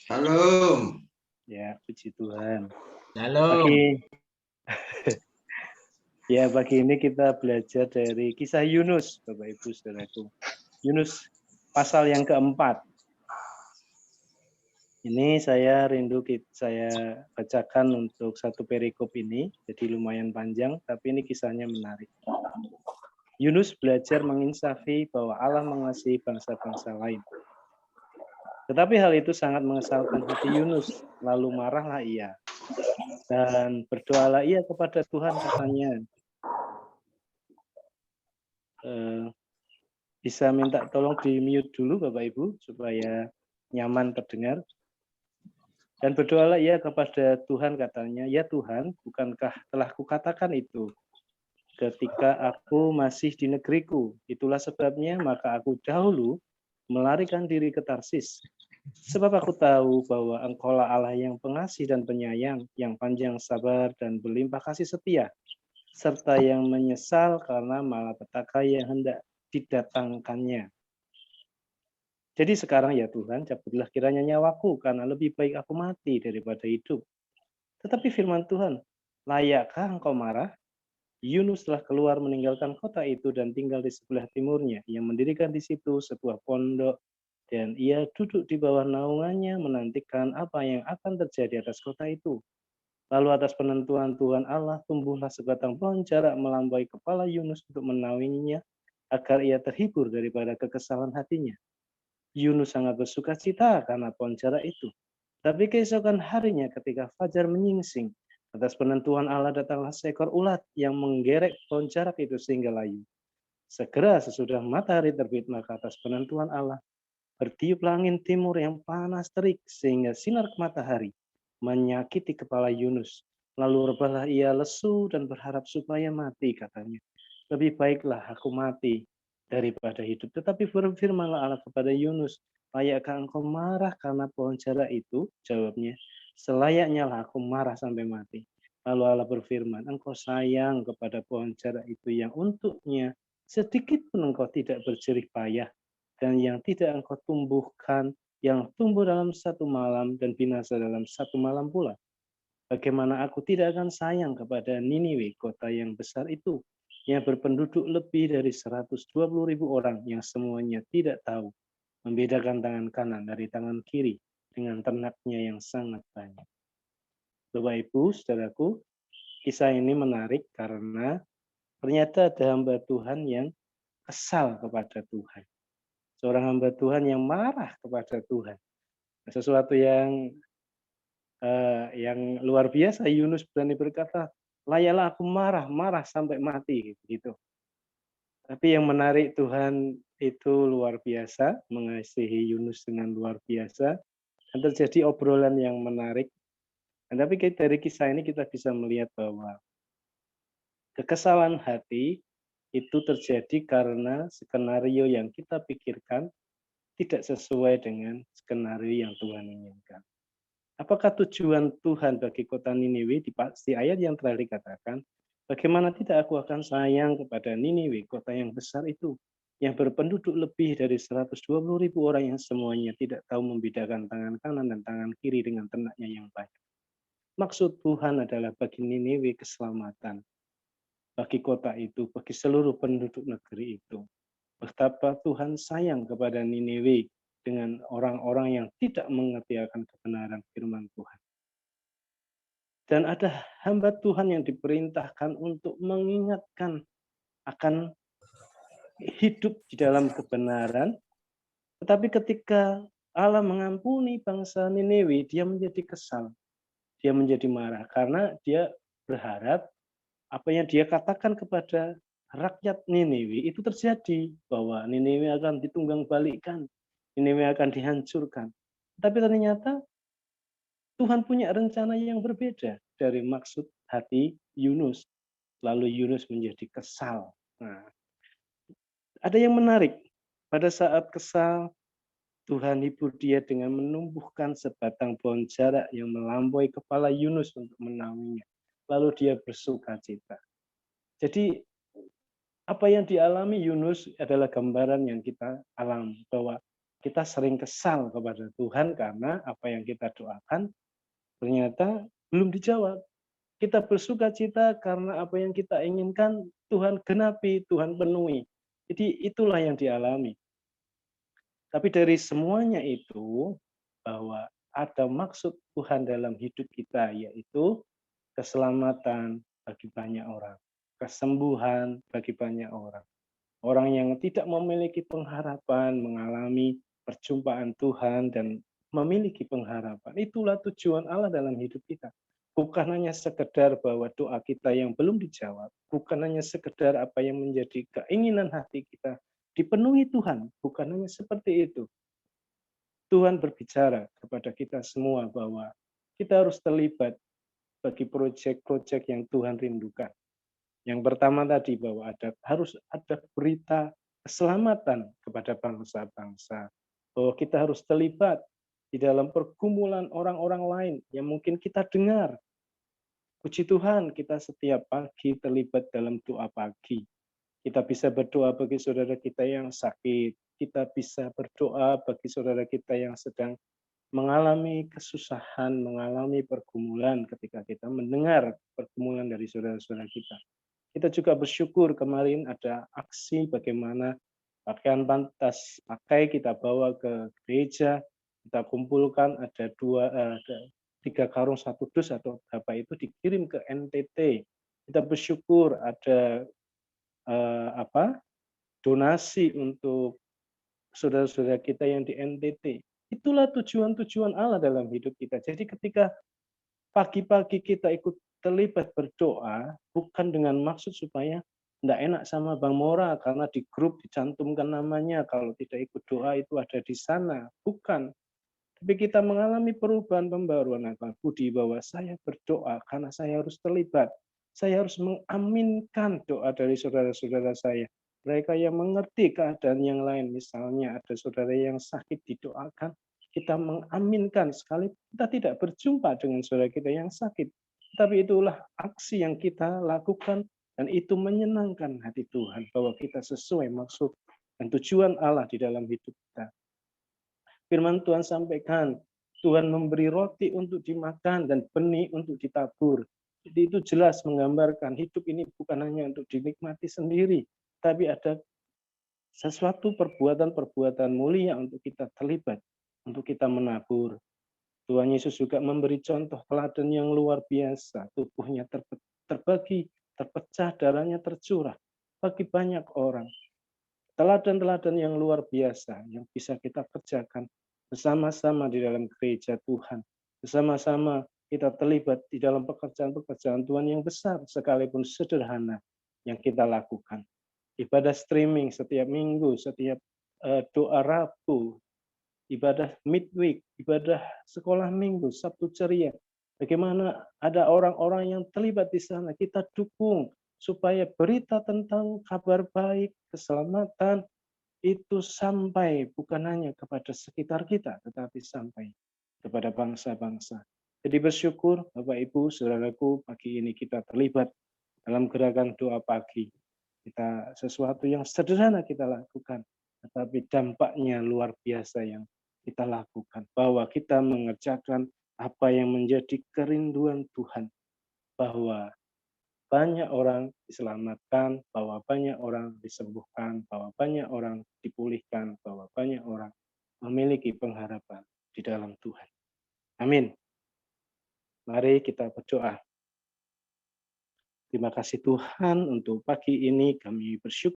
Shalom. Ya, puji Tuhan. Shalom. Pagi ini kita belajar dari kisah Yunus, Bapak Ibu Saudaraku. Yunus pasal yang keempat. Ini saya bacakan untuk satu perikop ini, jadi lumayan panjang, tapi ini kisahnya menarik. Yunus belajar menginsafi bahwa Allah mengasihi bangsa-bangsa lain. Tetapi hal itu sangat mengesalkan hati Yunus, lalu marahlah ia. Dan berdoalah ia kepada Tuhan, katanya, bisa minta tolong di mute dulu Bapak Ibu supaya nyaman terdengar. Dan berdoalah ia kepada Tuhan, katanya, ya Tuhan, bukankah telah kukatakan itu ketika aku masih di negeriku? Itulah sebabnya maka aku dahulu melarikan diri ke Tarsis. Sebab aku tahu bahwa Engkaulah Allah yang pengasih dan penyayang, yang panjang sabar dan berlimpah kasih setia, serta yang menyesal karena malapetaka yang hendak didatangkannya. Jadi sekarang ya Tuhan, cabutlah kiranya nyawaku, karena lebih baik aku mati daripada hidup. Tetapi firman Tuhan, layakkah engkau marah? Yunus telah keluar meninggalkan kota itu dan tinggal di sebelah timurnya. Ia mendirikan di situ sebuah pondok, dan ia duduk di bawah naungannya menantikan apa yang akan terjadi atas kota itu. Lalu atas penentuan Tuhan Allah, tumbuhlah sebatang pohon jarak melampaui kepala Yunus untuk menaunginya, agar ia terhibur daripada kekesalan hatinya. Yunus sangat bersuka cita karena pohon jarak itu. Tapi keesokan harinya ketika fajar menyingsing, atas penentuan Allah datanglah seekor ulat yang menggerek pohon jarak itu sehingga layu. Segera sesudah matahari terbit, maka atas penentuan Allah bertiuplah angin timur yang panas terik sehingga sinar matahari menyakiti kepala Yunus. Lalu rebahlah ia lesu dan berharap supaya mati, katanya. Lebih baiklah aku mati daripada hidup. Tetapi berfirmanlah Allah kepada Yunus, layakkah engkau marah karena pohon jarak itu? Jawabnya, selayaknya lah aku marah sampai mati. Lalu Allah berfirman, engkau sayang kepada pohon jarak itu yang untuknya sedikit pun engkau tidak berjerih payah, dan yang tidak engkau tumbuhkan, yang tumbuh dalam satu malam dan binasa dalam satu malam pula. Bagaimana aku tidak akan sayang kepada Niniwe, kota yang besar itu, yang berpenduduk lebih dari 120.000 orang, yang semuanya tidak tahu membedakan tangan kanan dari tangan kiri dengan ternaknya yang sangat banyak. Bapak Ibu, saudaraku, kisah ini menarik karena ternyata ada hamba Tuhan yang kesal kepada Tuhan. Seorang hamba Tuhan yang marah kepada Tuhan. Sesuatu yang luar biasa. Yunus berani berkata, layaklah aku marah sampai mati, gitu. Tapi yang menarik, Tuhan itu luar biasa, mengasihi Yunus dengan luar biasa, dan terjadi obrolan yang menarik. Dan tapi dari kisah ini kita bisa melihat bahwa kekesalan hati itu terjadi karena skenario yang kita pikirkan tidak sesuai dengan skenario yang Tuhan inginkan. Apakah tujuan Tuhan bagi kota Niniwe? Di ayat yang terakhir dikatakan, bagaimana tidak aku akan sayang kepada Niniwe, kota yang besar itu, yang berpenduduk lebih dari 120.000 orang, yang semuanya tidak tahu membedakan tangan kanan dan tangan kiri dengan ternaknya yang banyak. Maksud Tuhan adalah bagi Niniwe keselamatan, bagi kota itu, bagi seluruh penduduk negeri itu. Betapa Tuhan sayang kepada Niniwe dengan orang-orang yang tidak mengerti akan kebenaran firman Tuhan. Dan ada hamba Tuhan yang diperintahkan untuk mengingatkan akan hidup di dalam kebenaran. Tetapi ketika Allah mengampuni bangsa Niniwe, dia menjadi kesal. Dia menjadi marah karena dia berharap apa yang dia katakan kepada rakyat Niniwe itu terjadi, bahwa Niniwe akan ditunggang balikkan, Niniwe akan dihancurkan. Tapi ternyata Tuhan punya rencana yang berbeda dari maksud hati Yunus. Lalu Yunus menjadi kesal. Nah, ada yang menarik. Pada saat kesal, Tuhan hibur dia dengan menumbuhkan sebatang pohon jarak yang melampaui kepala Yunus untuk menaunginya. Lalu dia bersuka cita. Jadi apa yang dialami Yunus adalah gambaran yang kita alami, bahwa Kita sering kesal kepada Tuhan karena apa yang kita doakan ternyata belum dijawab. Kita bersukacita karena apa yang kita inginkan Tuhan genapi, Tuhan penuhi. Jadi itulah yang dialami. Tapi dari semuanya itu, bahwa ada maksud Tuhan dalam hidup kita, yaitu keselamatan bagi banyak orang, kesembuhan bagi banyak orang. Orang yang tidak memiliki pengharapan mengalami perjumpaan Tuhan dan memiliki pengharapan. Itulah tujuan Allah dalam hidup kita. Bukan hanya sekedar bahwa doa kita yang belum dijawab, bukan hanya sekedar apa yang menjadi keinginan hati kita dipenuhi Tuhan, bukan hanya seperti itu. Tuhan berbicara kepada kita semua bahwa kita harus terlibat bagi proyek-proyek yang Tuhan rindukan. Yang pertama tadi bahwa harus ada berita keselamatan kepada bangsa-bangsa. Bahwa kita harus terlibat di dalam pergumulan orang-orang lain yang mungkin kita dengar. Puji Tuhan, kita setiap pagi terlibat dalam doa pagi. Kita bisa berdoa bagi saudara kita yang sakit. Kita bisa berdoa bagi saudara kita yang sedang mengalami kesusahan, mengalami pergumulan ketika kita mendengar pergumulan dari saudara-saudara kita. Kita juga bersyukur kemarin ada aksi bagaimana pakaian pantas pakai kita bawa ke gereja, kita kumpulkan ada 3 karung 1 dus atau berapa itu dikirim ke NTT. Kita bersyukur ada donasi untuk saudara-saudara kita yang di NTT. Itulah tujuan-tujuan Allah dalam hidup kita. Jadi ketika pagi-pagi kita ikut terlibat berdoa, bukan dengan maksud supaya tidak enak sama Bang Mora karena di grup dicantumkan namanya, kalau tidak ikut doa itu ada di sana. Bukan. Tapi kita mengalami perubahan pembaruan akal budi bahwa saya berdoa karena saya harus terlibat. Saya harus mengaminkan doa dari saudara-saudara saya. Mereka yang mengerti keadaan yang lain, misalnya ada saudara yang sakit didoakan, kita mengaminkan sekali kita tidak berjumpa dengan saudara kita yang sakit. Tapi itulah aksi yang kita lakukan dan itu menyenangkan hati Tuhan bahwa kita sesuai maksud dan tujuan Allah di dalam hidup kita. Firman Tuhan sampaikan, Tuhan memberi roti untuk dimakan dan benih untuk ditabur. Jadi itu jelas menggambarkan hidup ini bukan hanya untuk dinikmati sendiri, tapi ada sesuatu perbuatan-perbuatan mulia untuk kita terlibat, untuk kita menabur. Tuhan Yesus juga memberi contoh teladan yang luar biasa. Tubuhnya terbagi, terpecah, darahnya tercurah bagi banyak orang. Teladan-teladan yang luar biasa yang bisa kita kerjakan bersama-sama di dalam gereja Tuhan. Bersama-sama kita terlibat di dalam pekerjaan-pekerjaan Tuhan yang besar sekalipun sederhana yang kita lakukan. Ibadah streaming setiap minggu, setiap doa Rabu, ibadah midweek, ibadah sekolah minggu, Sabtu ceria. Bagaimana ada orang-orang yang terlibat di sana, kita dukung supaya berita tentang kabar baik, keselamatan, itu sampai bukan hanya kepada sekitar kita, tetapi sampai kepada bangsa-bangsa. Jadi bersyukur Bapak Ibu, saudaraku, pagi ini kita terlibat dalam gerakan doa pagi. Kita sesuatu yang sederhana kita lakukan, tetapi dampaknya luar biasa yang kita lakukan. Bahwa kita mengerjakan apa yang menjadi kerinduan Tuhan. Bahwa banyak orang diselamatkan, bahwa banyak orang disembuhkan, bahwa banyak orang dipulihkan, bahwa banyak orang memiliki pengharapan di dalam Tuhan. Amin. Mari kita berdoa. Terima kasih Tuhan untuk pagi ini kami bersyukur